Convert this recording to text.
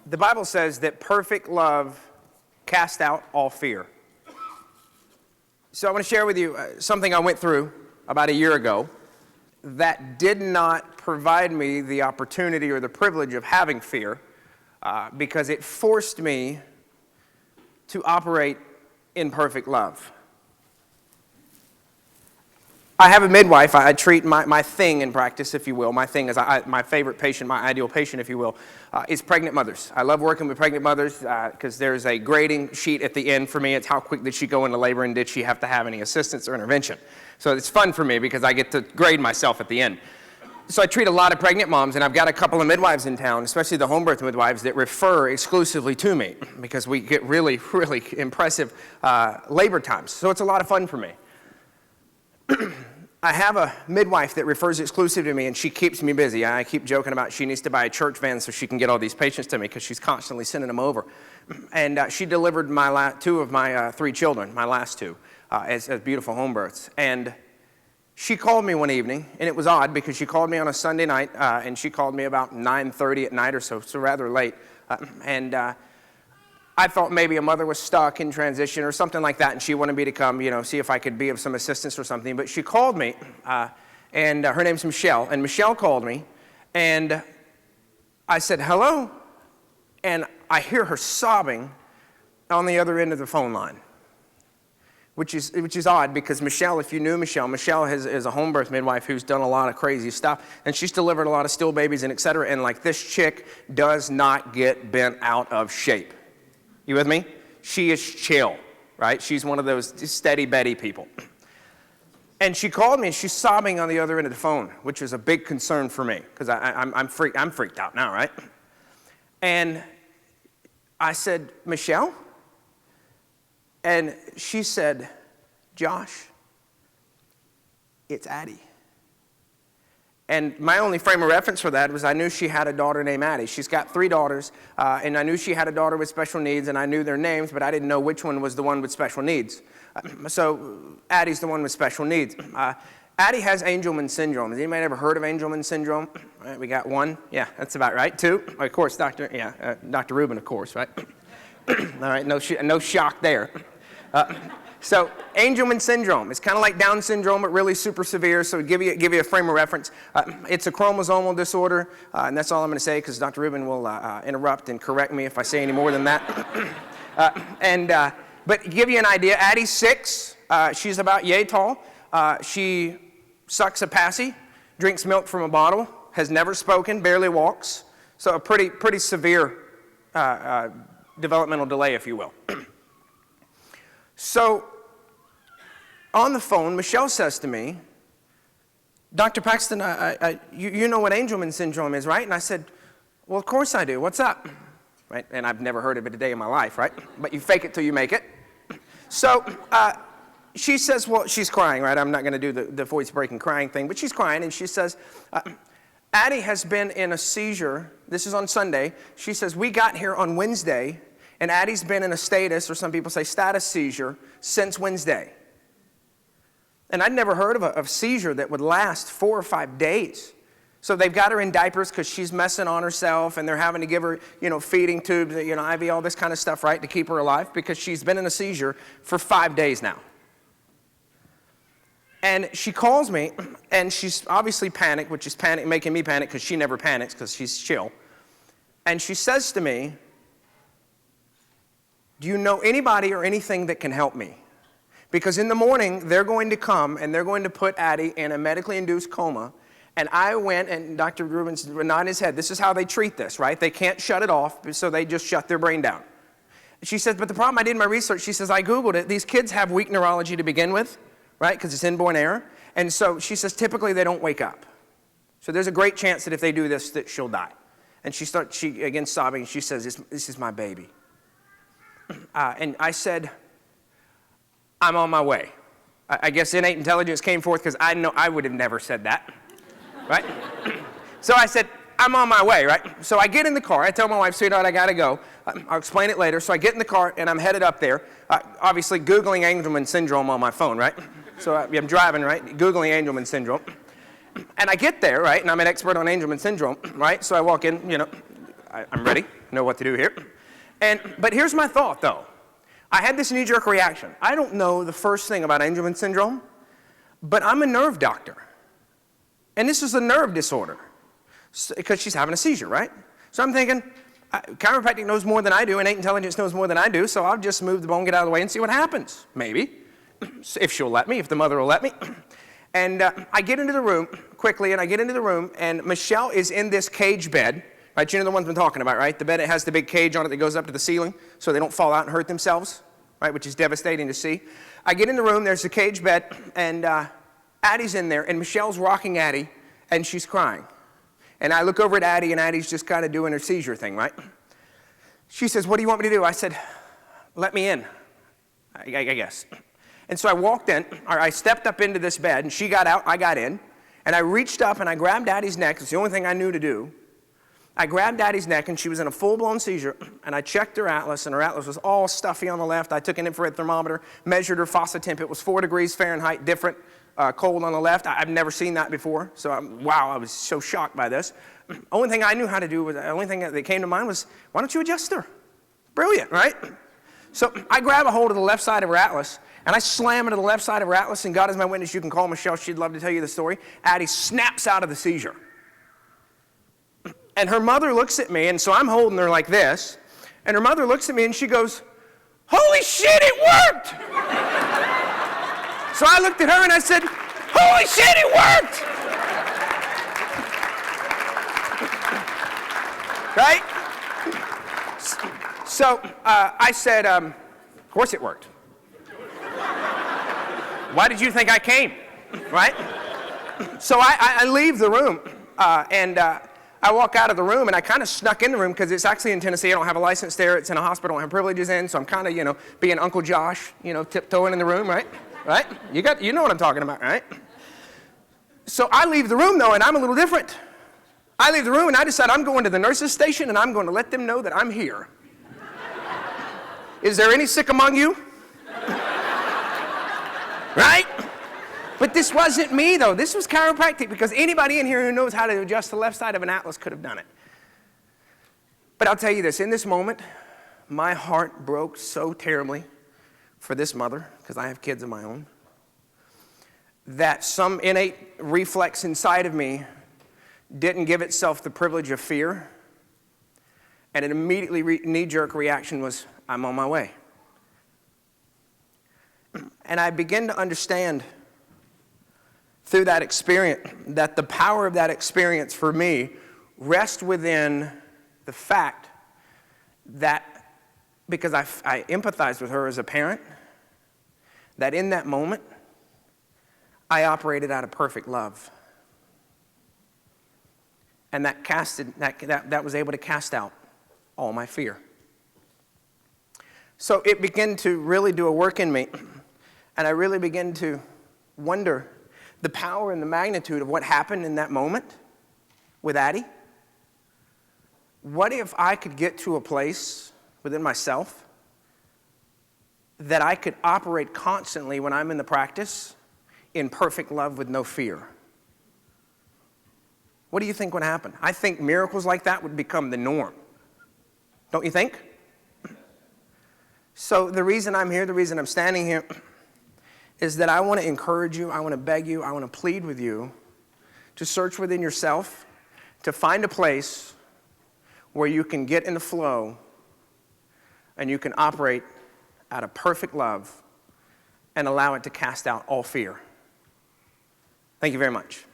The Bible says that perfect love casts out all fear. So I want to share with you something I went through about a year ago that did not provide me the opportunity or the privilege of having fear because it forced me to operate in perfect love. I have a midwife. I treat my thing in practice, if you will. My thing is my favorite patient, my ideal patient, if you will, is pregnant mothers. I love working with pregnant mothers because there's a grading sheet at the end for me. It's how quick did she go into labor and did she have to have any assistance or intervention. So it's fun for me because I get to grade myself at the end. So I treat a lot of pregnant moms, and I've got a couple of midwives in town, especially the home birth midwives, that refer exclusively to me because we get really, really impressive labor times. So it's a lot of fun for me. I have a midwife that refers exclusive to me, and she keeps me busy. I keep joking about she needs to buy a church van so she can get all these patients to me because she's constantly sending them over. And she delivered two of my three children, my last two, as beautiful home births. And she called me one evening, and it was odd because she called me on a Sunday night, and she called me about 9:30 at night or so rather late. I thought maybe a mother was stuck in transition or something like that, and she wanted me to come, see if I could be of some assistance or something. But she called me, and her name's Michelle, and Michelle called me, and I said, hello, and I hear her sobbing on the other end of the phone line, which is odd because Michelle, if you knew Michelle is a home birth midwife who's done a lot of crazy stuff, and she's delivered a lot of still babies and et cetera, and like this chick does not get bent out of shape. You with me? She is chill, right? She's one of those steady Betty people. And she called me, and she's sobbing on the other end of the phone, which is a big concern for me because I'm freaked out now, right? And I said, Michelle? And she said, Josh, it's Addie. And my only frame of reference for that was I knew she had a daughter named Addie. She's got three daughters, and I knew she had a daughter with special needs, and I knew their names, but I didn't know which one was the one with special needs. So Addie's the one with special needs. Addie has Angelman syndrome. Has anybody ever heard of Angelman syndrome? All right, we got one. Yeah, that's about right. Two. Of course, Dr. Rubin, of course, right? All right, no shock there. So Angelman syndrome, it's kind of like Down syndrome, but really super severe. So give you a frame of reference. It's a chromosomal disorder, and that's all I'm going to say because Dr. Rubin will interrupt and correct me if I say any more than that. But to give you an idea, Addie's 6. She's about yay tall. She sucks a passy, drinks milk from a bottle, has never spoken, barely walks. So a pretty severe developmental delay, if you will. So on the phone, Michelle says to me, Dr. Paxton, you know what Angelman syndrome is, right? And I said, well, of course I do. What's up? Right? And I've never heard of it a day in my life, right? But you fake it till you make it. So she says, well, she's crying, right? I'm not going to do the voice-breaking crying thing, but she's crying, and she says, Addie has been in a seizure. This is on Sunday. She says, we got here on Wednesday, and Addie's been in a status, or some people say status seizure, since Wednesday. And I'd never heard of a seizure that would last 4 or 5 days. So they've got her in diapers because she's messing on herself, and they're having to give her, feeding tubes, IV, all this kind of stuff, right, to keep her alive because she's been in a seizure for 5 days now. And she calls me, and she's obviously panicked, which is making me panic because she never panics because she's chill. And she says to me, do you know anybody or anything that can help me? Because in the morning, they're going to come, and they're going to put Addie in a medically induced coma. And I went, and Dr. Rubin's nodding his head. This is how they treat this, right? They can't shut it off, so they just shut their brain down. She says, but the problem I did in my research, she says, I Googled it. These kids have weak neurology to begin with, right, because it's inborn error. And so she says, typically they don't wake up. So there's a great chance that if they do this, that she'll die. And she again sobbing, and she says, this is my baby. And I said, I'm on my way. I guess innate intelligence came forth because I know I would have never said that, right? So I said, I'm on my way, right? So I get in the car. I tell my wife, sweetheart, I got to go. I'll explain it later. So I get in the car, and I'm headed up there, obviously Googling Angelman syndrome on my phone, right? So I'm driving, right, Googling Angelman syndrome. And I get there, right, and I'm an expert on Angelman syndrome, right? So I walk in, I'm ready, know what to do here. But here's my thought, though. I had this knee-jerk reaction. I don't know the first thing about Angelman syndrome, but I'm a nerve doctor. And this is a nerve disorder, because she's having a seizure, right? So I'm thinking, chiropractic knows more than I do, innate intelligence knows more than I do, so I'll just move the bone, get out of the way, and see what happens. Maybe, if she'll let me, if the mother will let me. And I get into the room quickly, and Michelle is in this cage bed, right? You know the ones I'm talking about, right? The bed that has the big cage on it that goes up to the ceiling so they don't fall out and hurt themselves, right? Which is devastating to see. I get in the room, there's a cage bed, and Addie's in there, and Michelle's rocking Addie, and she's crying. And I look over at Addie, and Addie's just kind of doing her seizure thing, right? She says, "What do you want me to do?" I said, "Let me in, I guess." And so I walked in, or I stepped up into this bed, and she got out, I got in, and I reached up and I grabbed Addie's neck. It's the only thing I knew to do. I grabbed Addie's neck, and she was in a full-blown seizure, and I checked her atlas, and her atlas was all stuffy on the left. I took an infrared thermometer, measured her fossa temp. It was 4 degrees Fahrenheit, different, cold on the left. I've never seen that before, so I was so shocked by this. Only thing I knew how to do, the only thing that came to mind was, why don't you adjust her? Brilliant, right? So I grab a hold of the left side of her atlas, and I slam into the left side of her atlas, and God is my witness, you can call Michelle, she'd love to tell you the story. Addie snaps out of the seizure. And her mother looks at me, and so I'm holding her like this, and her mother looks at me and she goes, "Holy shit, it worked!" So I looked at her and I said, "Holy shit, it worked!" Right? So I said, "Of course it worked. Why did you think I came?" Right? So I leave the room, and I walk out of the room, and I kind of snuck in the room because it's actually in Tennessee. I don't have a license there. It's in a hospital I don't have privileges in, so I'm kind of, being Uncle Josh, tiptoeing in the room, right? Right? You know what I'm talking about, right? So I leave the room, though, and I'm a little different. I leave the room, and I decide I'm going to the nurse's station, and I'm going to let them know that I'm here. Is there any sick among you? Right? But this wasn't me, though. This was chiropractic, because anybody in here who knows how to adjust the left side of an atlas could have done it. But I'll tell you this, in this moment, my heart broke so terribly for this mother, because I have kids of my own, that some innate reflex inside of me didn't give itself the privilege of fear, and an immediately knee-jerk reaction was, I'm on my way. And I began to understand through that experience that the power of that experience for me rests within the fact that, because I empathized with her as a parent, that in that moment, I operated out of perfect love. And that was able to cast out all my fear. So it began to really do a work in me, and I really began to wonder the power and the magnitude of what happened in that moment with Addie. What if I could get to a place within myself that I could operate constantly when I'm in the practice in perfect love with no fear? What do you think would happen? I think miracles like that would become the norm. Don't you think? So the reason I'm here, the reason I'm standing here, is that I want to encourage you, I want to beg you, I want to plead with you to search within yourself, to find a place where you can get in the flow and you can operate out of perfect love and allow it to cast out all fear. Thank you very much.